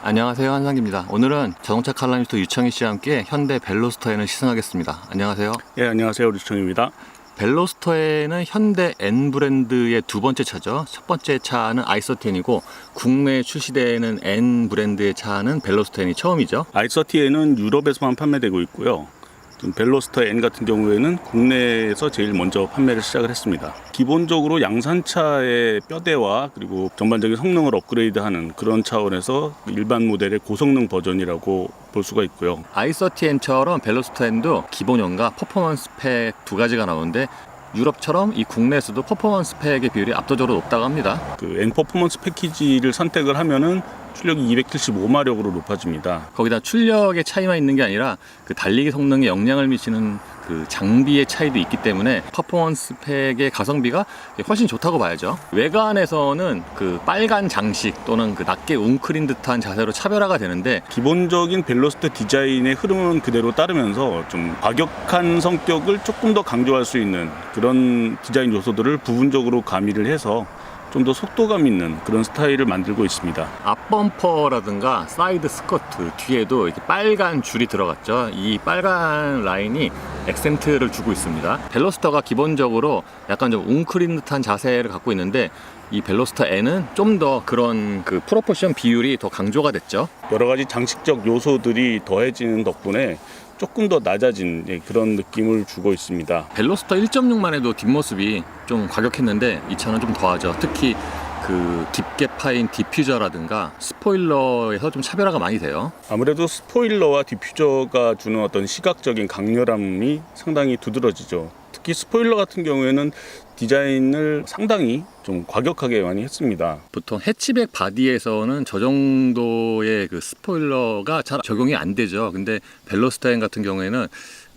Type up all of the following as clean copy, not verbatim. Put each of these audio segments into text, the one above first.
안녕하세요, 한상기입니다. 오늘은 자동차 칼럼니스트 유창희 씨와 함께 현대 벨로스터N을 시승하겠습니다. 안녕하세요. 예, 안녕하세요. 유창희입니다. 벨로스터N은 현대 N 브랜드의 두 번째 차죠. 첫 번째 차는 i30N이고 국내에 출시되는 N 브랜드의 차는 벨로스터N이 처음이죠. i30N은 유럽에서만 판매되고 있고요. 벨로스터 N 같은 경우에는 국내에서 제일 먼저 판매를 시작을 했습니다. 기본적으로 양산차의 뼈대와 그리고 전반적인 성능을 업그레이드하는 그런 차원에서 일반 모델의 고성능 버전이라고 볼 수가 있고요. i30N처럼 벨로스터N도 기본형과 퍼포먼스 팩 두 가지가 나오는데 유럽처럼 이 국내에서도 퍼포먼스 팩의 비율이 압도적으로 높다고 합니다. 그 N 퍼포먼스 패키지를 선택을 하면은 출력이 275마력으로 높아집니다. 거기다 출력의 차이만 있는 게 아니라 그 달리기 성능에 영향을 미치는 그 장비의 차이도 있기 때문에 퍼포먼스 팩의 가성비가 훨씬 좋다고 봐야죠. 외관에서는 그 빨간 장식 또는 그 낮게 웅크린 듯한 자세로 차별화가 되는데 기본적인 벨로스터 디자인의 흐름은 그대로 따르면서 좀 과격한 성격을 조금 더 강조할 수 있는 그런 디자인 요소들을 부분적으로 가미를 해서 좀 더 속도감 있는 그런 스타일을 만들고 있습니다. 앞범퍼라든가 사이드 스커트 뒤에도 이렇게 빨간 줄이 들어갔죠. 이 빨간 라인이 액센트를 주고 있습니다. 벨로스터가 기본적으로 약간 좀 웅크린 듯한 자세를 갖고 있는데 이 벨로스터 N은 좀 더 그런 그 프로포션 비율이 더 강조가 됐죠. 여러 가지 장식적 요소들이 더해지는 덕분에 조금 더 낮아진 그런 느낌을 주고 있습니다. 벨로스터 1.6만 해도 뒷모습이 좀 과격했는데 이 차는 좀 더하죠. 특히 그 깊게 파인 디퓨저라든가 스포일러에서 좀 차별화가 많이 돼요. 아무래도 스포일러와 디퓨저가 주는 어떤 시각적인 강렬함이 상당히 두드러지죠. 특히 스포일러 같은 경우에는 디자인을 상당히 좀 과격하게 많이 했습니다. 보통 해치백 바디에서는 저 정도의 그 스포일러가 잘 적용이 안 되죠. 근데 벨로스터N 같은 경우에는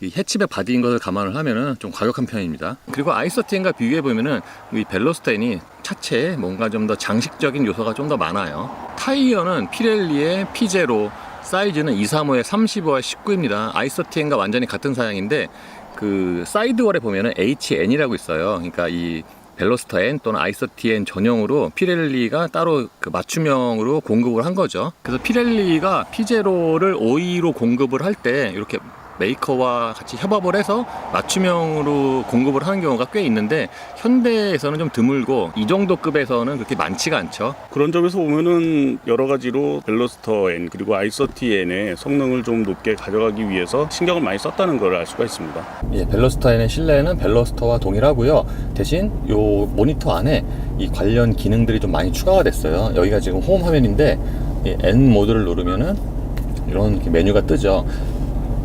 이 해치백 바디인 것을 감안을 하면은 좀 과격한 편입니다. 그리고 i30N과 비교해 보면은 이 벨로스터N이 차체에 뭔가 좀 더 장식적인 요소가 좀 더 많아요. 타이어는 피렐리의 P0, 사이즈는 235에 35와 19입니다. i30N과 완전히 같은 사양인데 그 사이드월에 보면은 HN이라고 있어요. 그러니까 이 벨로스터 N 또는 i30N 전용으로 피렐리가 따로 그 맞춤형으로 공급을 한 거죠. 그래서 피렐리가 P0를 OE로 공급을 할 때 이렇게 메이커와 같이 협업을 해서 맞춤형으로 공급을 하는 경우가 꽤 있는데 현대에서는 좀 드물고 이 정도 급에서는 그렇게 많지가 않죠. 그런 점에서 보면은 여러 가지로 벨로스터 N 그리고 i30N의 성능을 좀 높게 가져가기 위해서 신경을 많이 썼다는 걸 알 수가 있습니다. 예, 벨로스터 N의 실내에는 벨로스터와 동일하고요. 대신 요 모니터 안에 이 관련 기능들이 좀 많이 추가가 됐어요. 여기가 지금 홈 화면인데 이 N 모드를 누르면은 이런 메뉴가 뜨죠.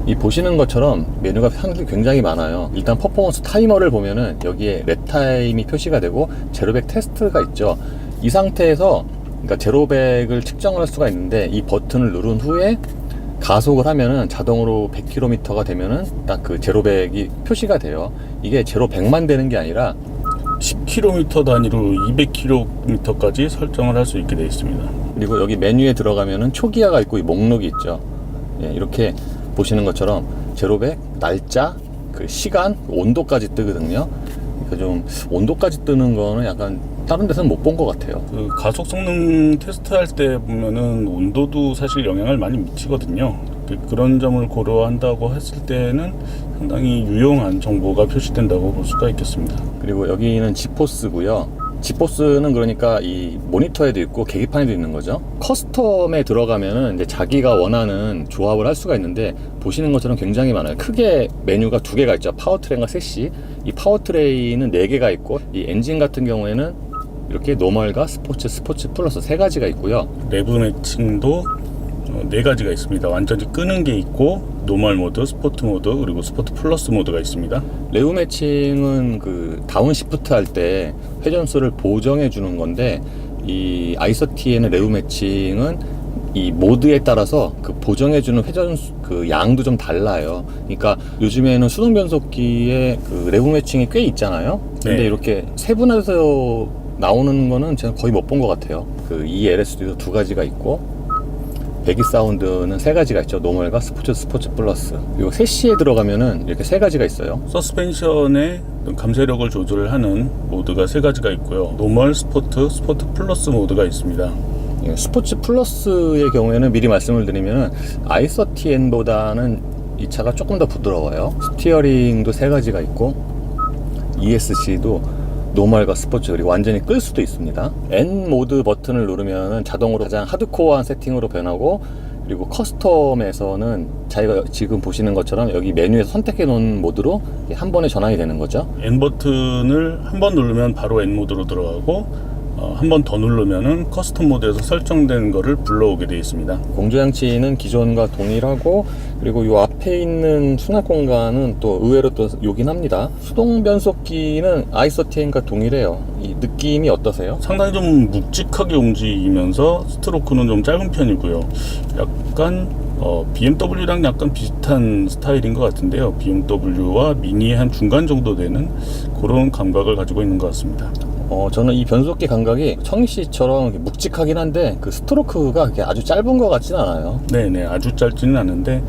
이 보시는 것처럼 메뉴가 굉장히 많아요. 일단 퍼포먼스 타이머를 보면은 여기에 랩타임이 표시가 되고 제로백 테스트가 있죠. 이 상태에서 그러니까 제로백을 측정을 할 수가 있는데 이 버튼을 누른 후에 가속을 하면은 자동으로 100km가 되면은 딱 그 제로백이 표시가 돼요. 이게 제로 100만 되는 게 아니라 10km 단위로 200km까지 설정을 할 수 있게 되어 있습니다. 그리고 여기 메뉴에 들어가면은 초기화가 있고 이 목록이 있죠. 예, 이렇게 보시는 것처럼 제로백, 날짜, 그 시간, 온도까지 뜨거든요. 그러니까 좀 온도까지 뜨는 거는 약간 다른 데서는 못 본 것 같아요. 그 가속 성능 테스트할 때 보면은 온도도 사실 영향을 많이 미치거든요. 그런 점을 고려한다고 했을 때는 상당히 유용한 정보가 표시된다고 볼 수가 있겠습니다. 그리고 여기는 지포스고요. 지포스는 그러니까 이 모니터에도 있고 계기판에도 있는 거죠. 커스텀에 들어가면은 이제 자기가 원하는 조합을 할 수가 있는데 보시는 것처럼 굉장히 많아요. 크게 메뉴가 두 개가 있죠. 파워트레인과 셋시. 이 파워트레인은 4개가 있고 이 엔진 같은 경우에는 이렇게 노멀과 스포츠, 스포츠 플러스 3가지가 있고요. 내부 매칭도 4가지가 있습니다. 완전히 끄는 게 있고 노멀 모드, 스포트 모드, 그리고 스포트 플러스 모드가 있습니다. 레브 매칭은 그 다운 시프트 할 때 회전수를 보정해 주는 건데 이 i30N의 레브 매칭은 이 모드에 따라서 그 보정해 주는 회전수 그 양도 좀 달라요. 그러니까 요즘에는 수동 변속기에 그 레브 매칭이 꽤 있잖아요. 근데 네. 이렇게 세분화해서 나오는 거는 제가 거의 못 본 것 같아요. 그 ELS도 2가지가 있고 배기 사운드는 3가지가 있죠. 노멀과 스포츠, 스포츠 플러스. 그리고 3시에 들어가면은 이렇게 3가지가 있어요. 서스펜션의 감쇄력을 조절하는 모드가 3가지가 있고요. 노멀, 스포트, 스포트 플러스 모드가 있습니다. 예, 스포츠 플러스의 경우에는 미리 말씀을 드리면 i30N보다는 이 차가 조금 더 부드러워요. 스티어링도 세 가지가 있고 ESC도 노멀과 스포츠 그리고 완전히 끌 수도 있습니다. N 모드 버튼을 누르면 자동으로 가장 하드코어한 세팅으로 변하고, 그리고 커스텀에서는 자기가 지금 보시는 것처럼 여기 메뉴에서 선택해 놓은 모드로 한 번에 전환이 되는 거죠. N 버튼을 한 번 누르면 바로 N 모드로 들어가고 한 번 더 누르면은 커스텀 모드에서 설정된 거를 불러오게 되어 있습니다. 공조장치는 기존과 동일하고, 그리고 이 앞에 있는 수납 공간은 또 의외로 또 요긴합니다. 수동 변속기는 i30N과 동일해요. 이 느낌이 어떠세요? 상당히 좀 묵직하게 움직이면서 스트로크는 좀 짧은 편이고요. 약간 BMW랑 약간 비슷한 스타일인 것 같은데요. BMW와 미니의 한 중간 정도 되는 그런 감각을 가지고 있는 것 같습니다. 저는 이 변속기 감각이 청이씨처럼 묵직하긴 한데 그 스트로크가 그렇게 아주 짧은 것 같지는 않아요. 네네, 아주 짧지는 않은데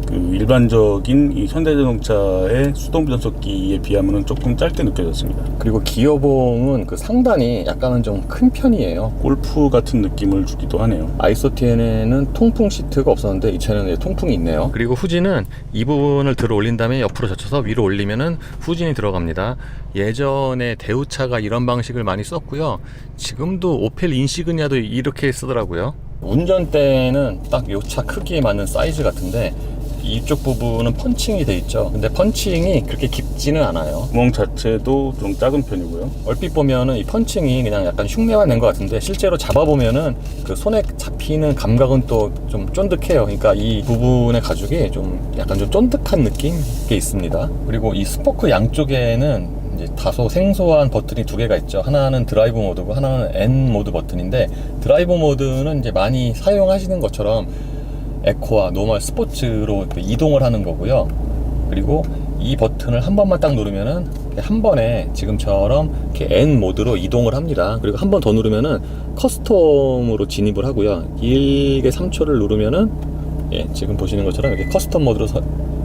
그 일반적인 이 현대자동차의 수동 변속기에 비하면 조금 짧게 느껴졌습니다. 그리고 기어봉은 그 상단이 약간은 좀 큰 편이에요. 골프 같은 느낌을 주기도 하네요. i30N에는 통풍 시트가 없었는데 이 차는 통풍이 있네요. 그리고 후진은 이 부분을 들어 올린 다음에 옆으로 젖혀서 위로 올리면은 후진이 들어갑니다. 예전에 대우차가 이런 방식을 많이 썼고요. 지금도 오펠 인시그니아도 이렇게 쓰더라고요. 운전대는 딱 요 차 크기에 맞는 사이즈 같은데 이쪽 부분은 펀칭이 돼 있죠. 근데 펀칭이 그렇게 깊지는 않아요. 구멍 자체도 좀 작은 편이고요. 얼핏 보면은 이 펀칭이 그냥 약간 흉내만 낸 것 같은데 실제로 잡아보면은 그 손에 잡히는 감각은 또 좀 쫀득해요. 그러니까 이 부분의 가죽이 좀 약간 좀 쫀득한 느낌이 있습니다. 그리고 이 스포크 양쪽에는 이제 다소 생소한 버튼이 두 개가 있죠. 하나는 드라이브 모드고 하나는 N 모드 버튼인데, 드라이브 모드는 이제 많이 사용하시는 것처럼 에코와 노멀, 스포츠로 이동을 하는 거고요. 그리고 이 버튼을 한 번만 딱 누르면은 한 번에 지금처럼 이렇게 N 모드로 이동을 합니다. 그리고 한 번 더 누르면은 커스텀으로 진입을 하고요. 길게 3초를 누르면은 지금 보시는 것처럼 이렇게 커스텀 모드로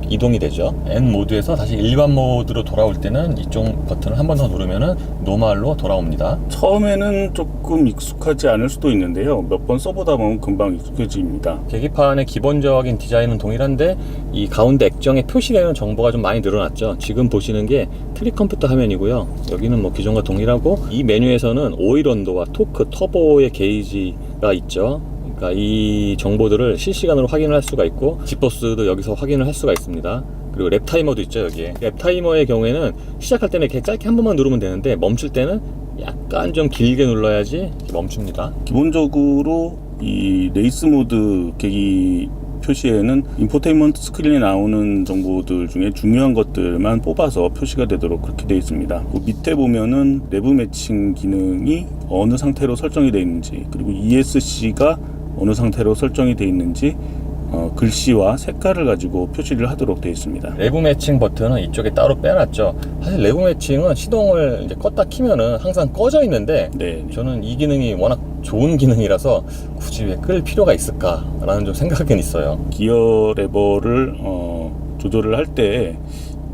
이동이 되죠. N 모드에서 다시 일반 모드로 돌아올 때는 이쪽 버튼을 한 번 더 누르면은 노멀로 돌아옵니다. 처음에는 조금 익숙하지 않을 수도 있는데요. 몇 번 써보다 보면 금방 익숙해집니다. 계기판의 기본적인 디자인은 동일한데 이 가운데 액정에 표시되는 정보가 좀 많이 늘어났죠. 지금 보시는 게 트릭 컴퓨터 화면이고요. 여기는 뭐 기존과 동일하고, 이 메뉴에서는 오일 온도와 토크, 터보의 게이지가 있죠. 그러니까 이 정보들을 실시간으로 확인을 할 수가 있고, 지포스도 여기서 확인을 할 수가 있습니다. 그리고 랩 타이머도 있죠. 여기에 랩 타이머의 경우에는 시작할 때는 이렇게 짧게 한 번만 누르면 되는데, 멈출 때는 약간 좀 길게 눌러야지 멈춥니다. 기본적으로 이 레이스 모드 계기 표시에는 인포테인먼트 스크린에 나오는 정보들 중에 중요한 것들만 뽑아서 표시가 되도록 그렇게 되어 있습니다. 그 밑에 보면은 내부 매칭 기능이 어느 상태로 설정이 되어 있는지, 그리고 ESC가 어느 상태로 설정이 되어 있는지 글씨와 색깔을 가지고 표시를 하도록 되어 있습니다. 내부 매칭 버튼은 이쪽에 따로 빼놨죠. 사실 내부 매칭은 시동을 이제 껐다 키면은 항상 꺼져 있는데, 네. 저는 이 기능이 워낙 좋은 기능이라서 굳이 왜 끌 필요가 있을까라는 좀 생각은 있어요. 기어 레버를 조절을 할 때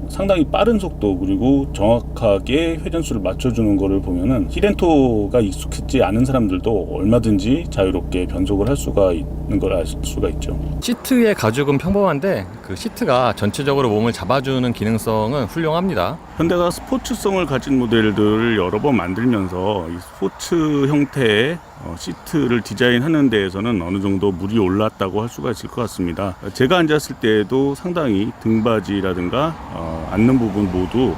상당히 빠른 속도, 그리고 정확하게 회전수를 맞춰주는 거를 보면은 히렌토가 익숙했지 않은 사람들도 얼마든지 자유롭게 변속을 할 수가 있는 걸 알 수가 있죠. 시트의 가죽은 평범한데 그 시트가 전체적으로 몸을 잡아주는 기능성은 훌륭합니다. 현대가 스포츠성을 가진 모델들을 여러 번 만들면서 이 스포츠 형태의 시트를 디자인하는 데에서는 어느 정도 물이 올랐다고 할 수가 있을 것 같습니다. 제가 앉았을 때에도 상당히 등받이라든가 앉는 부분 모두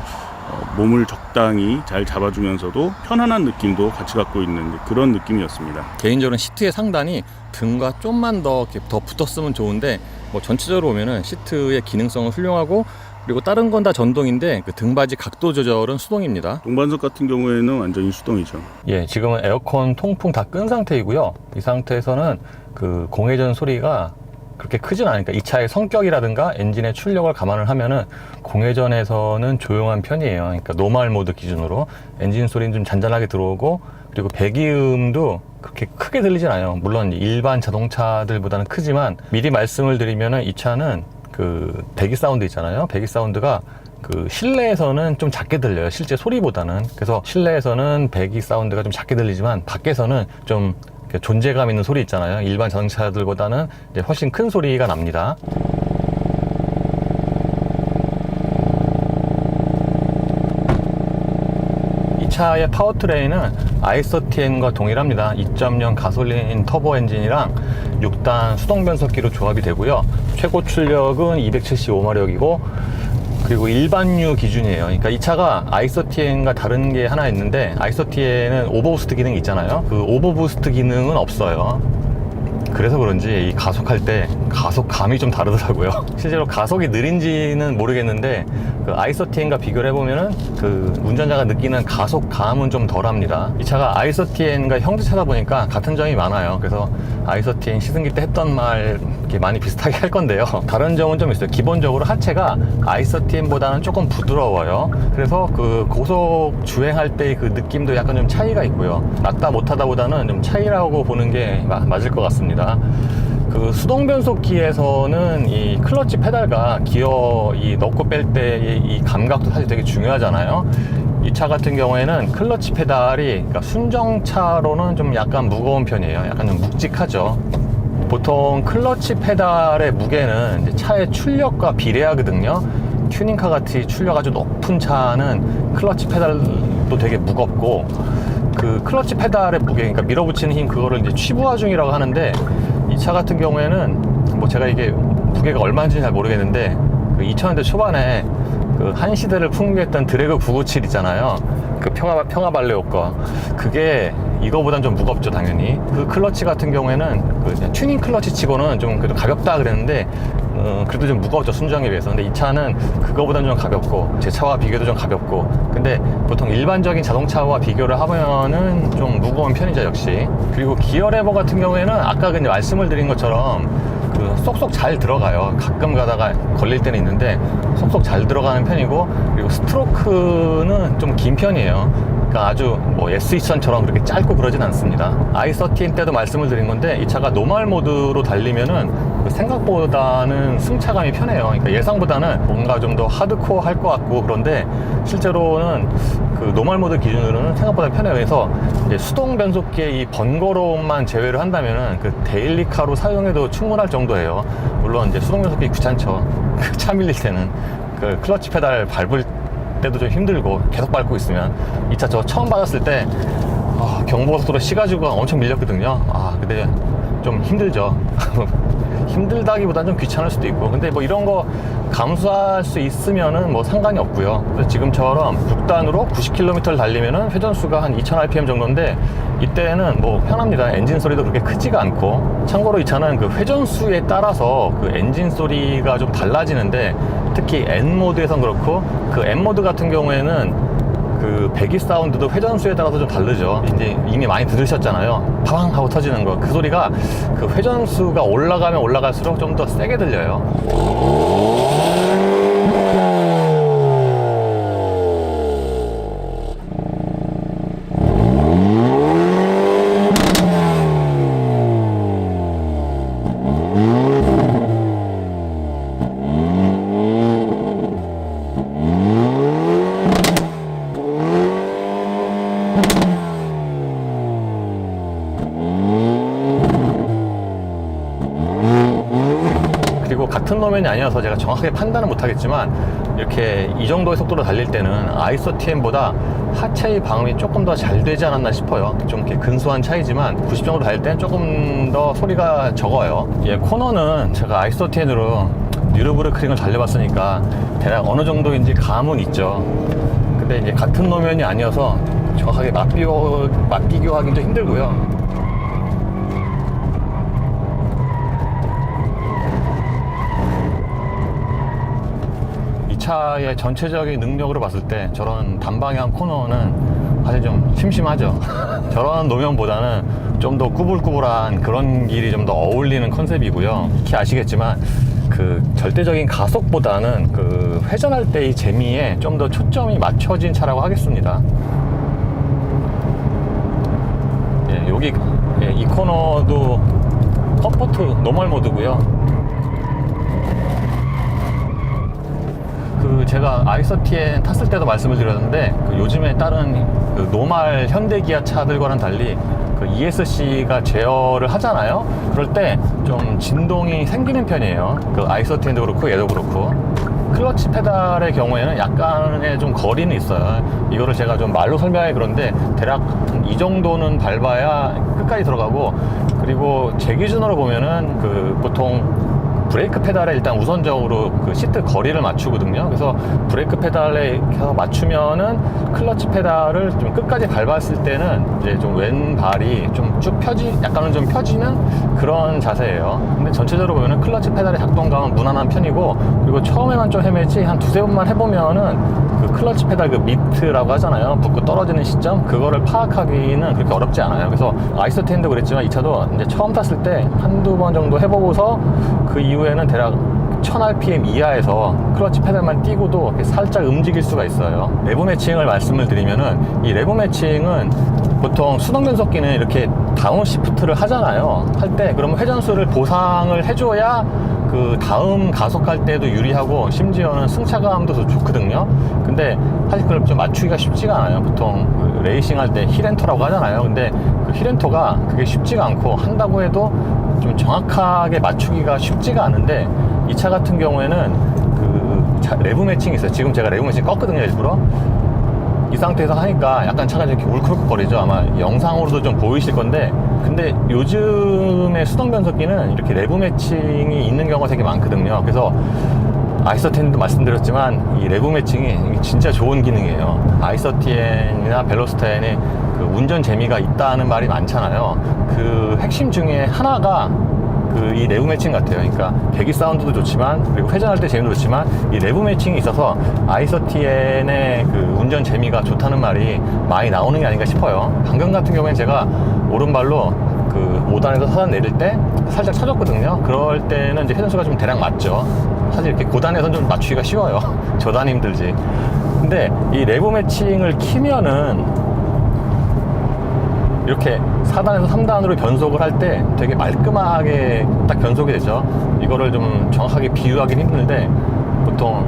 몸을 적당히 잘 잡아주면서도 편안한 느낌도 같이 갖고 있는 그런 느낌이었습니다. 개인적으로는 시트의 상단이 등과 좀만 더 붙었으면 좋은데, 뭐 전체적으로 보면은 시트의 기능성은 훌륭하고, 그리고 다른 건 다 전동인데 그 등받이 각도 조절은 수동입니다. 동반석 같은 경우에는 완전히 수동이죠. 예, 지금은 에어컨 통풍 다 끈 상태이고요. 이 상태에서는 그 공회전 소리가 그렇게 크진 않으니까, 이 차의 성격이라든가 엔진의 출력을 감안을 하면은 공회전에서는 조용한 편이에요. 그러니까 노멀 모드 기준으로 엔진 소리는 좀 잔잔하게 들어오고, 그리고 배기음도 그렇게 크게 들리진 않아요. 물론 일반 자동차들보다는 크지만, 미리 말씀을 드리면은 이 차는 그 배기 사운드 있잖아요. 배기 사운드가 그 실내에서는 좀 작게 들려요. 실제 소리보다는. 그래서 실내에서는 배기 사운드가 좀 작게 들리지만 밖에서는 좀 존재감 있는 소리 있잖아요. 일반 자동차들보다는 이제 훨씬 큰 소리가 납니다. 이 차의 파워트레인은 i30N과 동일합니다. 2.0 가솔린 터보 엔진이랑 6단 수동 변속기로 조합이 되고요. 최고 출력은 275마력이고 그리고 일반유 기준이에요. 그러니까 이 차가 i30N과 다른 게 하나 있는데 i30N은 오버부스트 기능이 있잖아요. 그 오버부스트 기능은 없어요. 그래서 그런지 이 가속할 때 가속감이 좀 다르더라고요. 실제로 가속이 느린지는 모르겠는데 그 i30N과 비교를 해보면은 그 운전자가 느끼는 가속감은 좀 덜합니다. 이 차가 i30N과 형제차다 보니까 같은 점이 많아요. 그래서 i30N 시승기 때 했던 말 이렇게 많이 비슷하게 할 건데요. 다른 점은 좀 있어요. 기본적으로 하체가 i30N보다는 조금 부드러워요. 그래서 그 고속 주행할 때 그 느낌도 약간 좀 차이가 있고요. 낫다 못하다 보다는 좀 차이라고 보는 게 맞을 것 같습니다. 그 수동 변속기에서는 이 클러치 페달과 기어 이 넣고 뺄 때 이 감각도 사실 되게 중요하잖아요. 이 차 같은 경우에는 클러치 페달이 그러니까 순정차로는 좀 약간 무거운 편이에요. 약간 좀 묵직하죠. 보통 클러치 페달의 무게는 이제 차의 출력과 비례하거든요. 튜닝카 같이 출력 아주 높은 차는 클러치 페달도 되게 무겁고 그 클러치 페달의 무게, 그러니까 밀어붙이는 힘 그거를 이제 취부하 중이라고 하는데 이 차 같은 경우에는 뭐 제가 이게 무게가 얼마인지 잘 모르겠는데 그 2000년대 초반에 그 한 시대를 풍미했던 드래그 997 있잖아요. 그 평화발레오 거. 그게 이거보단 좀 무겁죠, 당연히. 그 클러치 같은 경우에는 그 그냥 튜닝 클러치 치고는 좀 그래도 가볍다 그랬는데 그래도 좀 무거웠죠, 순정에 비해서. 근데 이 차는 그거보단 좀 가볍고 제 차와 비교도 좀 가볍고 근데 보통 일반적인 자동차와 비교를 하면은 좀 무거운 편이죠, 역시. 그리고 기어 레버 같은 경우에는 아까 근데 말씀을 드린 것처럼 그 쏙쏙 잘 들어가요. 가끔 가다가 걸릴 때는 있는데 쏙쏙 잘 들어가는 편이고 그리고 스트로크는 좀 긴 편이에요. 그러니까 아주 뭐 S2000처럼 그렇게 짧고 그러진 않습니다. i30N 때도 말씀을 드린 건데 이 차가 노멀 모드로 달리면은 생각보다는 승차감이 편해요. 그러니까 예상보다는 뭔가 좀 더 하드코어 할 것 같고 그런데 실제로는 그 노멀 모드 기준으로는 생각보다 편해요. 그래서 이제 수동 변속기의 이 번거로움만 제외를 한다면은 그 데일리카로 사용해도 충분할 정도예요. 물론 이제 수동 변속기 귀찮죠. 차 밀릴 때는 그 클러치 페달 밟을 때도 좀 힘들고 계속 밟고 있으면 이 차 저 처음 받았을 때 경부고속도로 시가지고가 엄청 밀렸거든요. 근데 좀 힘들죠. 힘들다기보다는 좀 귀찮을 수도 있고 근데 뭐 이런 거 감수할 수 있으면은 뭐 상관이 없고요. 그래서 지금처럼 6단으로 90km를 달리면은 회전수가 한 2000rpm 정도인데 이때는 뭐 편합니다. 엔진 소리도 그렇게 크지가 않고 참고로 이 차는 그 회전수에 따라서 그 엔진 소리가 좀 달라지는데 특히 N모드에선 그렇고 그 N모드 같은 경우에는 그 배기 사운드도 회전수에 따라서 좀 다르죠. 이제 이미 많이 들으셨잖아요. 파방 하고 터지는 거. 그 소리가 그 회전수가 올라가면 올라갈수록 좀 더 세게 들려요. 그리고 같은 노면이 아니어서 제가 정확하게 판단은 못하겠지만 이렇게 이 정도의 속도로 달릴 때는 i30N보다 하체의 방음이 조금 더 잘 되지 않았나 싶어요. 좀 이렇게 근소한 차이지만 90 정도 달릴 때는 조금 더 소리가 적어요. 코너는 제가 i30N으로 뉴르부르크링을 달려봤으니까 대략 어느 정도인지 감은 있죠. 근데 이제 같은 노면이 아니어서 정확하게 맞비교하기 좀 힘들고요. 이 차의 전체적인 능력으로 봤을 때 저런 단방향 코너는 사실 좀 심심하죠. 저런 노면보다는 좀 더 꾸불꾸불한 그런 길이 좀 더 어울리는 컨셉이고요. 익히 아시겠지만 그 절대적인 가속보다는 그 회전할 때의 재미에 좀 더 초점이 맞춰진 차라고 하겠습니다. 여기 이 코너도 컴포트 노멀 모드고요. 그 제가 i30N 탔을 때도 말씀을 드렸는데 그 요즘에 다른 그 노멀 현대기아 차들과는 달리 그 그 ESC가 제어를 하잖아요. 그럴 때 좀 진동이 생기는 편이에요. 그 아이소텐도 그렇고 얘도 그렇고. 클러치 페달의 경우에는 약간의 좀 거리는 있어요. 이거를 제가 좀 말로 설명하기 그런데 대략 이 정도는 밟아야 끝까지 들어가고, 그리고 제 기준으로 보면은 그 보통 브레이크 페달에 일단 우선적으로 그 시트 거리를 맞추거든요. 그래서 브레이크 페달에 계속 맞추면은 클러치 페달을 좀 끝까지 밟았을 때는 이제 좀 왼발이 좀 쭉 약간은 좀 펴지는 그런 자세예요. 근데 전체적으로 보면은 클러치 페달의 작동감은 무난한 편이고, 그리고 처음에만 좀 헤매지 한 두세 번만 해보면은 그 클러치 페달 그 미트라고 하잖아요. 붙고 떨어지는 시점, 그거를 파악하기는 그렇게 어렵지 않아요. 그래서 아이소텐도 그랬지만 이 차도 이제 처음 탔을 때 한두 번 정도 해보고서 그 이후에는 대략 1000rpm 이하에서 클러치 페달만 띄고도 이렇게 살짝 움직일 수가 있어요. 레버 매칭을 말씀을 드리면은, 이 레버 매칭은 보통 수동 변속기는 이렇게 다운 시프트를 하잖아요. 할 때 그러면 회전수를 보상을 해줘야 그 다음 가속할 때도 유리하고 심지어는 승차감도 더 좋거든요. 근데 사실 그걸 좀 맞추기가 쉽지가 않아요. 보통 그 레이싱 할 때 힐엔터라고 하잖아요. 근데 그 힐엔터가 그게 쉽지가 않고, 한다고 해도 좀 정확하게 맞추기가 쉽지가 않은데, 이 차 같은 경우에는 그 레브 매칭이 있어요. 지금 제가 레브 매칭 껐거든요, 일부러. 이 상태에서 하니까 약간 차가 이렇게 울컥거리죠. 아마 영상으로도 좀 보이실 건데, 근데 요즘의 수동 변속기는 이렇게 레브 매칭이 있는 경우가 되게 많거든요. 그래서 아이서텐도 말씀드렸지만 이 레브 매칭이 진짜 좋은 기능이에요. 아이서텐이나 벨로스타인에 그 운전 재미가 있다는 말이 많잖아요. 그 핵심 중에 하나가 이 레브 매칭 같아요. 그러니까 배기 사운드도 좋지만, 그리고 회전할 때 재미도 좋지만, 이 레브 매칭이 있어서 아이서티엔의 그 운전 재미가 좋다는 말이 많이 나오는 게 아닌가 싶어요. 방금 같은 경우에는 제가 오른발로 그 5단에서 4단 내릴 때 살짝 쳐줬거든요. 그럴 때는 이제 회전수가 좀 대략 맞죠. 사실 이렇게 고단에서는 좀 맞추기가 쉬워요. 저단 힘들지. 근데 이 레브 매칭을 키면은 이렇게 4단에서 3단으로 변속을 할 때 되게 말끔하게 딱 변속이 되죠. 이거를 좀 정확하게 비유하기는 힘든데, 보통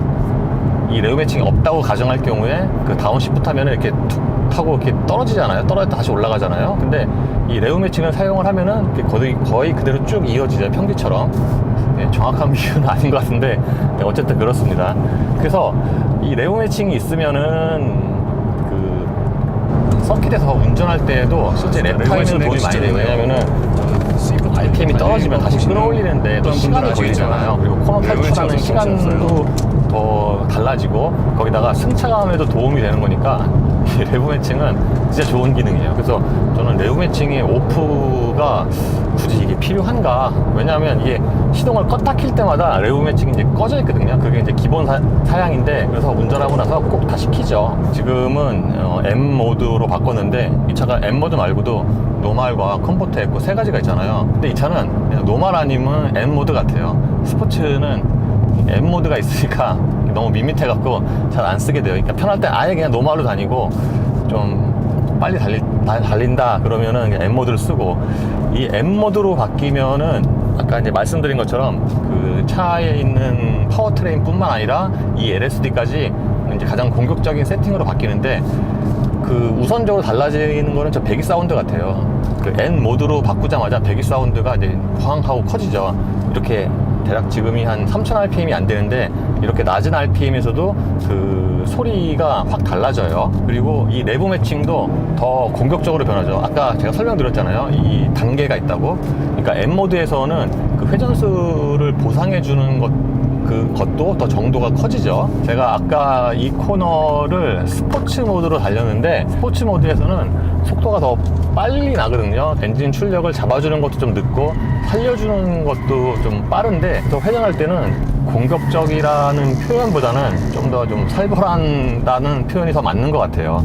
이 레브 매칭이 없다고 가정할 경우에 그 다운시프트 하면 이렇게 툭 하고 이렇게 떨어지잖아요. 떨어졌다 다시 올라가잖아요. 근데 이 레브 매칭을 사용을 하면은 거의 그대로 쭉 이어지죠. 평지처럼. 네, 정확한 비유는 아닌 것 같은데, 네, 어쨌든 그렇습니다. 그래서 이 레브 매칭이 있으면은 서킷에서 운전할 때도 실제 랩 타임은 도움이 많이 돼요. 왜냐면은 RPM이 떨어지면 다시 끌어올리는데 또 시간이 걸리잖아요. 그리고 코너 탈출하는 시간도 더 달라지고, 거기다가 승차감에도 도움이 되는 거니까 이 레브 매칭은 진짜 좋은 기능이에요. 그래서 저는 레브 매칭의 오프가 굳이 이게 필요한가? 왜냐하면 이게 시동을 껐다 킬 때마다 레브 매칭이 이제 꺼져 있거든요. 그게 이제 기본 사양인데, 그래서 운전하고 나서 꼭 다시 키죠. 지금은 M 모드로 바꿨는데, 이 차가 M 모드 말고도 노말과 컴포트 에코 세 가지가 있잖아요. 근데 이 차는 그냥 노말 아니면 M 모드 같아요. 스포츠는 M 모드가 있으니까 너무 밋밋해갖고 잘 안 쓰게 돼요. 그러니까 편할 때 아예 그냥 노말로 다니고, 좀 빨리 달린다 그러면은 그냥 M 모드를 쓰고, 이 M 모드로 바뀌면은 아까 이제 말씀드린 것처럼 그 차에 있는 파워트레인 뿐만 아니라 이 LSD까지 이제 가장 공격적인 세팅으로 바뀌는데, 그 우선적으로 달라지는 거는 저 배기 사운드 같아요. 그 N 모드로 바꾸자마자 배기 사운드가 이제 황 하고 커지죠. 이렇게 대략 지금이 한 3000rpm이 안 되는데, 이렇게 낮은 rpm에서도 그 소리가 확 달라져요. 그리고 이 레브 매칭도 더 공격적으로 변하죠. 아까 제가 설명드렸잖아요. 이 단계가 있다고. 그러니까 M 모드에서는 그 회전수를 보상해주는 그것도 더 정도가 커지죠. 제가 아까 이 코너를 스포츠 모드로 달렸는데, 스포츠 모드에서는 속도가 더 빨리 나거든요. 엔진 출력을 잡아주는 것도 좀 늦고 살려주는 것도 좀 빠른데, 또 회전할 때는 공격적이라는 표현보다는 좀 더 좀 살벌한다는 표현이 더 맞는 것 같아요.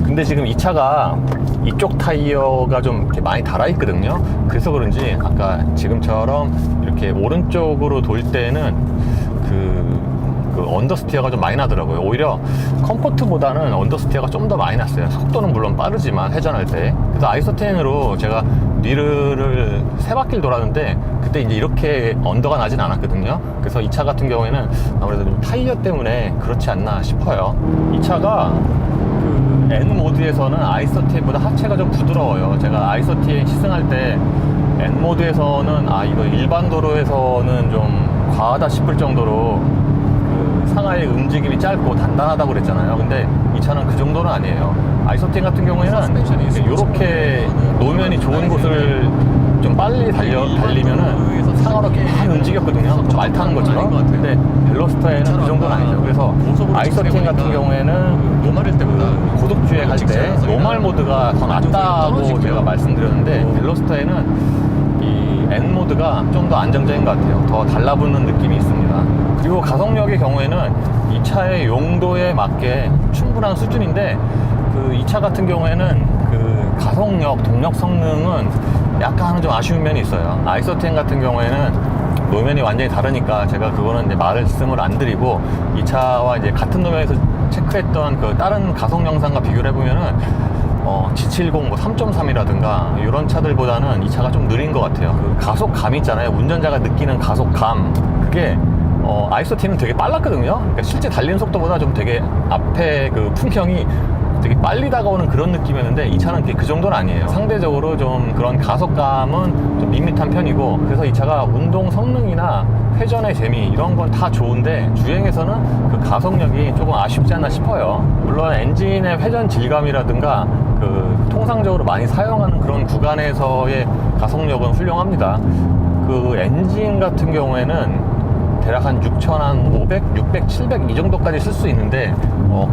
근데 지금 이 차가 이쪽 타이어가 좀 이렇게 많이 달아있거든요. 그래서 그런지 아까 지금처럼 이렇게 오른쪽으로 돌 때는 그 언더스티어가 좀 많이 나더라고요. 오히려 컴포트보다는 언더스티어가 좀 더 많이 났어요. 속도는 물론 빠르지만 회전할 때. 그래서 아이소텐으로 제가 리르를 3바퀴를 돌았는데, 그때 이제 이렇게 언더가 나진 않았거든요. 그래서 이 차 같은 경우에는 아무래도 좀 타이어 때문에 그렇지 않나 싶어요. 이 차가 N 모드에서는 아이서10보다 하체가 좀 부드러워요. 제가 아이서10 시승할 때 N 모드에서는 이거 일반 도로에서는 좀 과하다 싶을 정도로 그 상하의 움직임이 짧고 단단하다고 그랬잖아요. 근데 이 차는 그 정도는 아니에요. 아이서10 같은 경우에는 이렇게 노면이 좋은 곳을 좀 빨리 달리면은 상하로 막 움직였거든요. 말 타는 것처럼. 근데 벨로스터에는 그 정도는 아니죠. 그래서 아이서10 같은 경우에는 노말일 때보다 고속 주행할 때 노말 모드가 더 낫다고 제가 말씀드렸는데 벨로스터에는 이 N 모드가 좀 더 안정적인 것 같아요. 더 달라붙는 느낌이 있습니다. 그리고 가속력의 경우에는 이 차의 용도에 맞게 충분한 수준인데 그 이 차 같은 경우에는 그 가속력, 동력 성능은 약간 좀 아쉬운 면이 있어요. 아이서10 같은 경우에는 노면이 완전히 다르니까 제가 그거는 이제 말씀을 안 드리고 이 차와 이제 같은 노면에서 체크했던 그 다른 가속 영상과 비교를 해보면은 G70 뭐 3.3이라든가 이런 차들보다는 이 차가 좀 느린 것 같아요. 그 가속감 있잖아요. 운전자가 느끼는 가속감 그게 아이서10은 되게 빨랐거든요. 그러니까 실제 달리는 속도보다 좀 되게 앞에 그 풍경이 되게 빨리 다가오는 그런 느낌이었는데 이 차는 그 정도는 아니에요. 상대적으로 좀 그런 가속감은 좀 밋밋한 편이고 그래서 이 차가 운동 성능이나 회전의 재미 이런 건 다 좋은데 주행에서는 그 가속력이 조금 아쉽지 않나 싶어요. 물론 엔진의 회전 질감이라든가 그 통상적으로 많이 사용하는 그런 구간에서의 가속력은 훌륭합니다. 그 엔진 같은 경우에는 대략 한 6,500, 600, 700 이 정도까지 쓸 수 있는데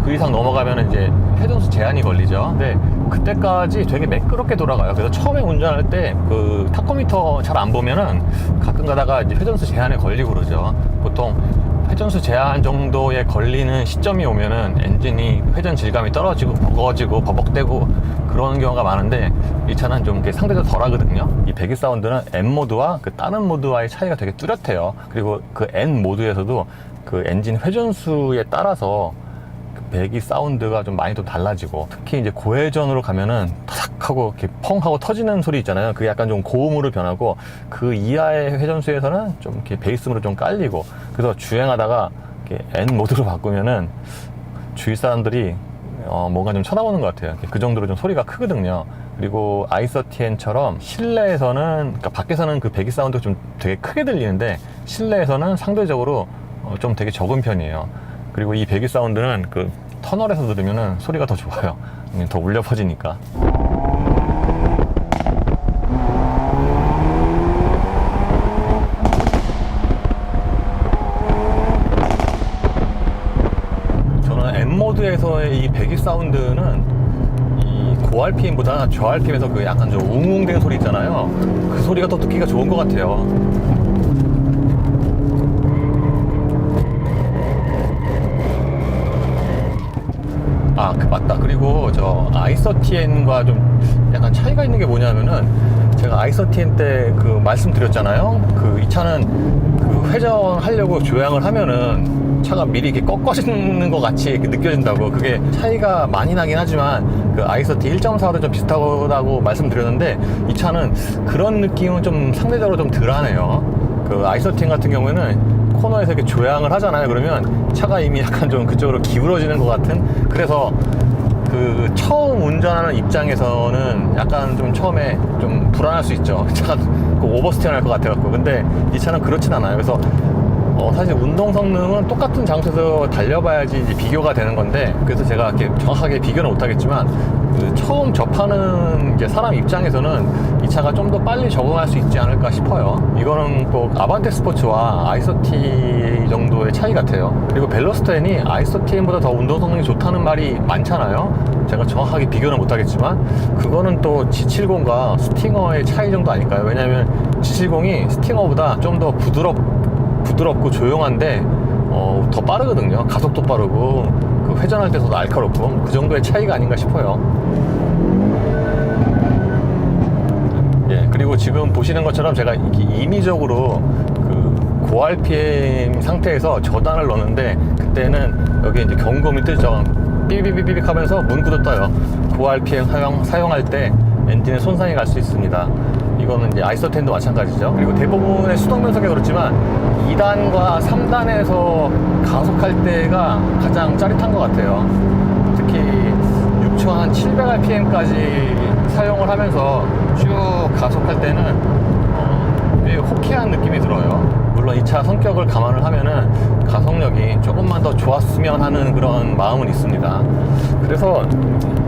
그 이상 넘어가면 이제 회전수 제한이 걸리죠. 근데 그때까지 되게 매끄럽게 돌아가요. 그래서 처음에 운전할 때 그 타코미터 잘 안 보면은 가끔 가다가 이제 회전수 제한에 걸리고 그러죠. 보통 회전수 제한 정도에 걸리는 시점이 오면은 엔진이 회전 질감이 떨어지고 버거지고 버벅대고 그런 경우가 많은데 이 차는 좀 상대적으로 덜 하거든요. 이 배기 사운드는 M 모드와 그 다른 모드와의 차이가 되게 뚜렷해요. 그리고 그 N 모드에서도 그 엔진 회전수에 따라서 그 배기 사운드가 좀 많이 좀 달라지고 특히 이제 고회전으로 가면은 타삭 하고 이렇게 펑 하고 터지는 소리 있잖아요. 그게 약간 좀 고음으로 변하고 그 이하의 회전수에서는 좀 이렇게 베이스으로 좀 깔리고 그래서 주행하다가 이렇게 N 모드로 바꾸면은 주위 사람들이 뭔가 좀 쳐다보는 것 같아요. 그 정도로 좀 소리가 크거든요. 그리고 아이서10처럼 실내에서는 그러니까 밖에서는 그 배기 사운드가 좀 되게 크게 들리는데 실내에서는 상대적으로 좀 되게 적은 편이에요. 그리고 이 배기 사운드는 그 터널에서 들으면은 소리가 더 좋아요. 더 울려 퍼지니까. 저는 M 모드에서의 이 배기 사운드는 이 고 RPM보다 저 RPM에서 그 약간 좀 웅웅대는 소리 있잖아요. 그 소리가 더 듣기가 좋은 것 같아요. 맞다. 그리고 저 아이서10과 좀 약간 차이가 있는 게 뭐냐면은 제가 아이서10 때 그 말씀드렸잖아요. 그 이 차는 그 회전하려고 조향을 하면은 차가 미리 이렇게 꺾어지는 것 같이 이렇게 느껴진다고. 그게 차이가 많이 나긴 하지만 그 아이서10 1.4도 좀 비슷하다고 말씀드렸는데 이 차는 그런 느낌은 좀 상대적으로 좀 덜하네요. 그 아이서10 같은 경우에는 코너에서 이렇게 조향을 하잖아요. 그러면 차가 이미 약간 좀 그쪽으로 기울어지는 것 같은. 그래서 그 처음 운전하는 입장에서는 약간 좀 처음에 좀 불안할 수 있죠. 차가 오버스티어 할 것 같아갖고. 근데 이 차는 그렇진 않아요. 그래서 사실 운동 성능은 똑같은 장소에서 달려봐야지 이제 비교가 되는 건데 그래서 제가 이렇게 정확하게 비교는 못하겠지만 그 처음 접하는 이제 사람 입장에서는 이 차가 좀 더 빨리 적응할 수 있지 않을까 싶어요. 이거는 또 아반떼 스포츠와 아이서10 정도의 차이 같아요. 그리고 벨로스터엔이 아이서10보다 더 운동 성능이 좋다는 말이 많잖아요. 제가 정확하게 비교는 못하겠지만 그거는 또 G70과 스팅어의 차이 정도 아닐까요? 왜냐하면 G70이 스팅어보다 좀 더 부드럽고 조용한데 더 빠르거든요. 가속도 빠르고 그 회전할 때도 날카롭고 그 정도의 차이가 아닌가 싶어요. 예, 그리고 지금 보시는 것처럼 제가 임의적으로 그 고 RPM 상태에서 저단을 넣는데 그때는 여기 이제 경고음이 뜨죠. 삐비비비빅 하면서 문구도 떠요. 고 RPM 사용할 때 엔진에 손상이 갈 수 있습니다. 이거는 이제 아이서10도 마찬가지죠. 그리고 대부분의 수동 변속에 그렇지만 2단과 3단에서 가속할 때가 가장 짜릿한 것 같아요. 특히 대충 한 700rpm까지 사용을 하면서 쭉 가속할 때는 꽤 호쾌한 느낌이 들어요. 물론 이 차 성격을 감안을 하면은 가속력이 조금만 더 좋았으면 하는 그런 마음은 있습니다. 그래서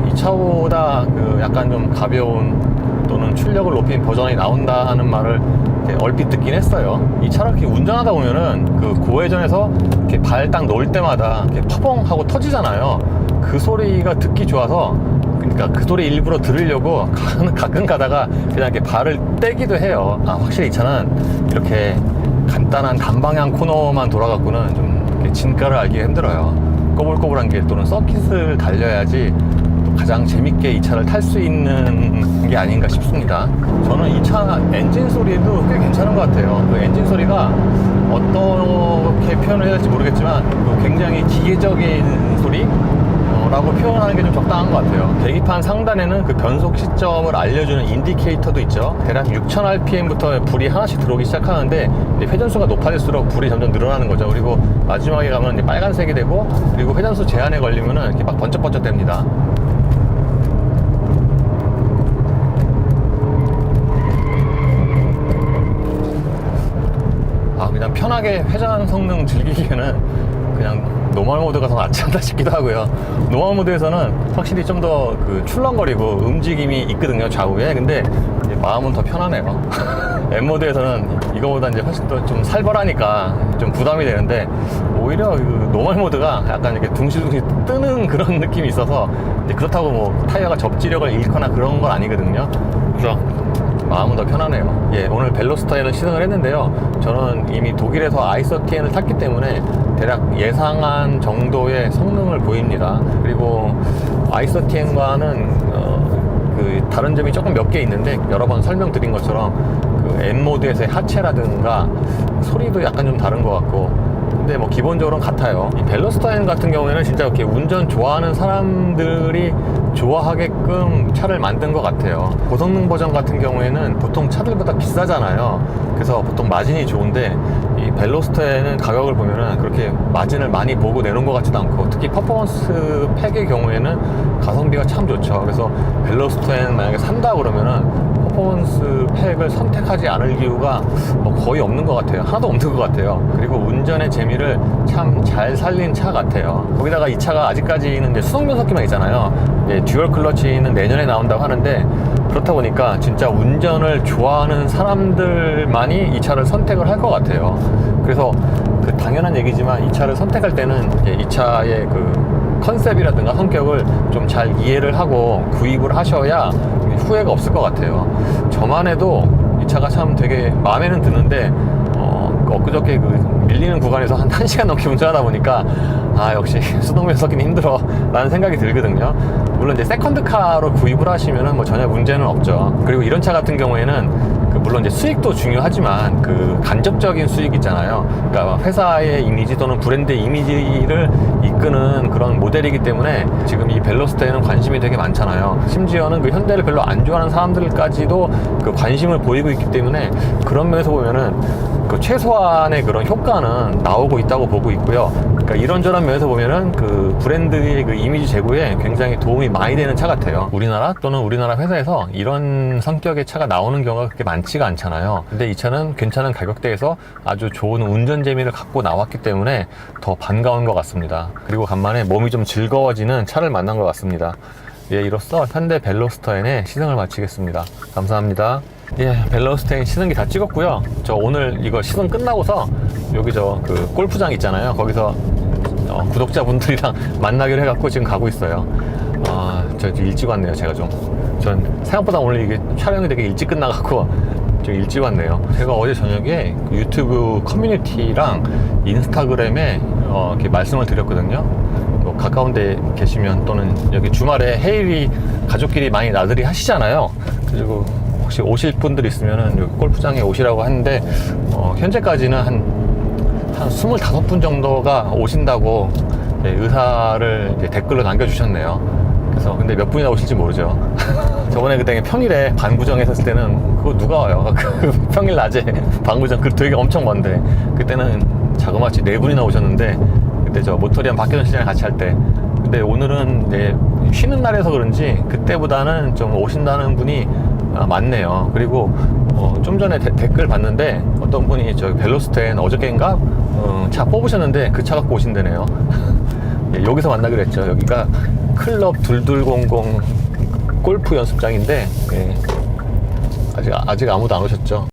이 차보다 그 약간 좀 가벼운 또는 출력을 높인 버전이 나온다 하는 말을 얼핏 듣긴 했어요. 이 차를 이렇게 운전하다 보면은 그 고회전에서 이렇게 발 딱 놓을 때마다 이렇게 파봉 하고 터지잖아요. 그 소리가 듣기 좋아서, 그러니까 그 소리 일부러 들으려고 가끔 가다가 그냥 이렇게 발을 떼기도 해요. 아, 확실히 이 차는 이렇게 간단한 단방향 코너만 돌아갖고는 좀 이렇게 진가를 알기 힘들어요. 꼬불꼬불한 길 또는 서킷을 달려야지 가장 재밌게 이 차를 탈 수 있는 게 아닌가 싶습니다. 저는 이 차 엔진 소리도 꽤 괜찮은 것 같아요. 그 엔진 소리가 어떻게 표현을 해야 될지 모르겠지만 굉장히 기계적인 소리라고 표현하는 게 좀 적당한 것 같아요. 계기판 상단에는 그 변속 시점을 알려주는 인디케이터도 있죠. 대략 6000rpm부터 불이 하나씩 들어오기 시작하는데 회전수가 높아질수록 불이 점점 늘어나는 거죠. 그리고 마지막에 가면 이제 빨간색이 되고, 그리고 회전수 제한에 걸리면은 이렇게 막 번쩍번쩍 됩니다. 그냥 편하게 회전 성능 즐기기에는 그냥 노멀 모드가 더 낫지 않나 싶기도 하고요. 노멀 모드에서는 확실히 좀 더 그 출렁거리고 움직임이 있거든요, 좌우에. 근데 이제 마음은 더 편하네요. M 모드에서는 이거보다 이제 훨씬 더 좀 살벌하니까 좀 부담이 되는데, 오히려 그 노멀 모드가 약간 이렇게 둥실둥실 뜨는 그런 느낌이 있어서, 이제 그렇다고 뭐 타이어가 접지력을 잃거나 그런 건 아니거든요. 그래서 마음은 더 편하네요. 예, 오늘 벨로스터에는 시승을 했는데요. 저는 이미 독일에서 i30N을 탔기 때문에 대략 예상한 정도의 성능을 보입니다. 그리고 i30N과는 그 다른 점이 조금 몇 개 있는데, 여러 번 설명드린 것처럼 그 M 모드에서의 하체라든가 소리도 약간 좀 다른 것 같고, 근데 뭐 기본적으로는 같아요. 이 벨로스터 N 같은 경우에는 진짜 이렇게 운전 좋아하는 사람들이 좋아하게끔 차를 만든 것 같아요. 고성능 버전 같은 경우에는 보통 차들보다 비싸잖아요. 그래서 보통 마진이 좋은데, 이 벨로스터에는 가격을 보면은 그렇게 마진을 많이 보고 내놓은 것 같지도 않고, 특히 퍼포먼스 팩의 경우에는 가성비가 참 좋죠. 그래서 벨로스터에는 만약에 산다 그러면은 퍼포먼스 팩을 선택하지 않을 이유가 뭐 거의 없는 것 같아요. 하나도 없는 것 같아요. 그리고 운전의 재미를 참 잘 살린 차 같아요. 거기다가 이 차가 아직까지는 이제 수동 변속기만 있잖아요. 듀얼 클러치는 내년에 나온다고 하는데, 그렇다 보니까 진짜 운전을 좋아하는 사람들만이 이 차를 선택을 할 것 같아요. 그래서 그 당연한 얘기지만 이 차를 선택할 때는 이 차의 그 컨셉이라든가 성격을 좀 잘 이해를 하고 구입을 하셔야 후회가 없을 것 같아요. 저만 해도 이 차가 참 되게 마음에는 드는데, 엊그저께 그 밀리는 구간에서 한 1시간 넘게 운전하다 보니까 역시 수동 변속기는 힘들어 라는 생각이 들거든요. 물론 이제 세컨드카로 구입을 하시면은 뭐 전혀 문제는 없죠. 그리고 이런 차 같은 경우에는 물론 이제 수익도 중요하지만 그 간접적인 수익 있잖아요. 그러니까 회사의 이미지 또는 브랜드의 이미지를 이끄는 그런 모델이기 때문에 지금 이 벨로스터에는 관심이 되게 많잖아요. 심지어는 그 현대를 별로 안 좋아하는 사람들까지도 그 관심을 보이고 있기 때문에, 그런 면에서 보면은 그 최소한의 그런 효과는 나오고 있다고 보고 있고요. 그러니까 이런저런 면에서 보면은 그 브랜드의 그 이미지 제고에 굉장히 도움이 많이 되는 차 같아요. 우리나라 또는 우리나라 회사에서 이런 성격의 차가 나오는 경우가 그렇게 많지가 않잖아요. 근데 이 차는 괜찮은 가격대에서 아주 좋은 운전 재미를 갖고 나왔기 때문에 더 반가운 것 같습니다. 그리고 간만에 몸이 좀 즐거워지는 차를 만난 것 같습니다. 예, 이로써 현대 벨로스터 N의 시승을 마치겠습니다. 감사합니다. 예, 벨로스터 N 시승기 다 찍었고요. 저 오늘 이거 시승 끝나고서 여기 그 골프장 있잖아요. 거기서 구독자분들이랑 만나기로 해갖고 지금 가고 있어요. 저 일찍 왔네요. 제가 전 생각보다 오늘 이게 촬영이 되게 일찍 끝나갖고 좀 일찍 왔네요. 제가 어제 저녁에 유튜브 커뮤니티랑 인스타그램에 이렇게 말씀을 드렸거든요. 뭐 가까운 데 계시면, 또는 여기 주말에 해일이 가족끼리 많이 나들이 하시잖아요. 그리고 혹시 오실 분들 있으면은 여기 골프장에 오시라고 하는데, 현재까지는 한 25분 정도가 오신다고 의사를 이제 댓글로 남겨주셨네요. 그래서 근데 몇 분이나 오실지 모르죠. 저번에 그때 평일에 반구정 했었을 때는 그거 누가 와요? 그 평일 낮에 반구정 그 되게 엄청 먼데, 그때는 자그마치 4분이나 오셨는데, 그때 저 모토리안 박혜선 시장에 같이 할 때 근데 오늘은 이제 쉬는 날에서 그런지 그때보다는 좀 오신다는 분이 많네요. 그리고 좀 전에 댓글 봤는데 어떤 분이 저 벨로스텐 어저께인가 차 뽑으셨는데 그 차 갖고 오신다네요. 예, 여기서 만나기로 했죠. 여기가 클럽 2200 골프 연습장인데 예, 아직 아무도 안 오셨죠.